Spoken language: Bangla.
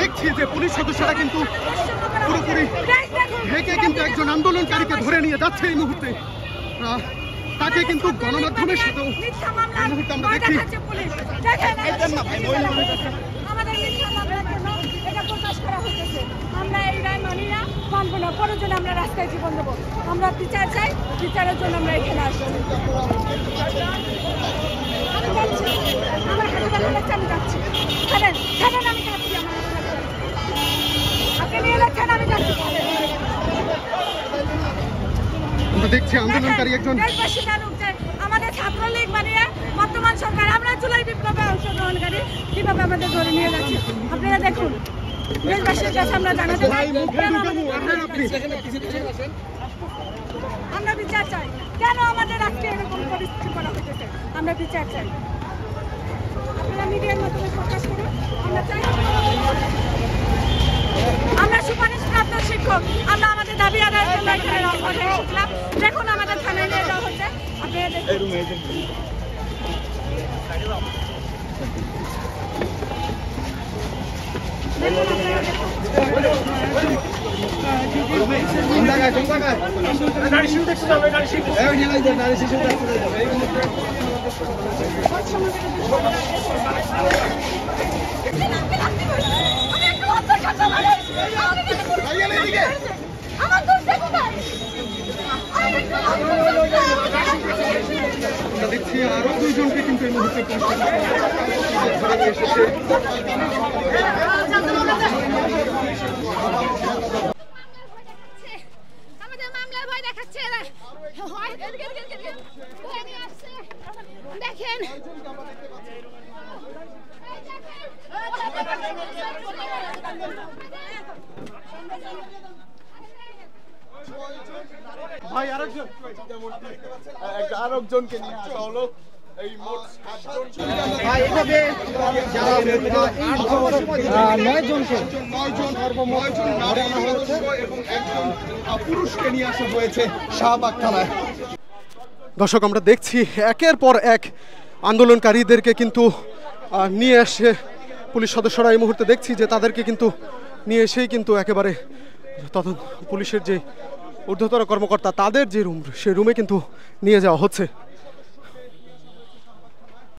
দেখছি যে পুলিশ সদস্যরা কিন্তু পুরোপুরি ঢেকে কিন্তু একজন আন্দোলনকারীকে ধরে নিয়ে যাচ্ছে এই মুহূর্তে। তাকে কিন্তু গণমাধ্যমের সাথেও এই মুহূর্তে আমরা দেখছি। আমরা এই রায় মানি না, মানব না, প্রয়োজনে আমরা রাস্তায় জীবন দেবো। আমরা বিচার চাই, বিচারের জন্য আমরা এখানে আসবো। আমার হাতে দেখা যাচ্ছে আমি যাচ্ছি, ছাড়েন ছাড়েন, আমি যাচ্ছি, আপনি নিয়ে যাচ্ছেন, আমি যাচ্ছি। আমরা দেখছি আন্দোলনকারী একজন আমাদের ছাত্রলীগ বানিয়ে বর্তমান সরকার, আমরা জুলাই বিপ্লবে অংশগ্রহণকারী কিভাবে আমাদের ধরে নিয়ে যাচ্ছে আপনারা দেখুন। দেশবাসীর কাছে আমরা জানাতে চাই আমরা বিচার চাই। কেন আমাদের আজকে এরকম পরিস্থিতি করা হয়েছে, আমরা বিচার চাই। আপনারা মিডিয়ার মাধ্যমে প্রকাশ করুন। আমরা চাই আমরা সুপারিশপ্রাপ্ত শিক্ষক, আমরা আমাদের দাবি আদায়ের জন্য এখানে রাজপথে এসেছিলাম। দেখুন আমাদের থানায় নিয়ে যাওয়া হচ্ছে। আপনারা দেখুন দেখছি আরো দুইজনকে কিন্তু এই মুহূর্তে এসেছে। আমাদের মামলার ভয় দেখাচ্ছে এরা। দেখেন ভাই আরেকজনকে নিয়ে আসা হলো। এই মোট 7 জন ভাই এভাবে যারা 9 জনকে ধরে আনা হয়েছে এবং একজন পুরুষকে নিয়ে আসা হয়েছে শাহবাগ থানায়। দর্শক আমরা দেখছি একের পর এক আন্দোলনকারীদেরকে কিন্তু নিয়ে এসে পুলিশ সদস্যরা এই মুহূর্তে দেখছি যে তাদেরকে কিন্তু নিয়ে এসেই কিন্তু একেবারে পুলিশের যে ঊর্ধ্বতর কর্মকর্তা তাদের যে রুম সেই রুমে কিন্তু নিয়ে যাওয়া হচ্ছে।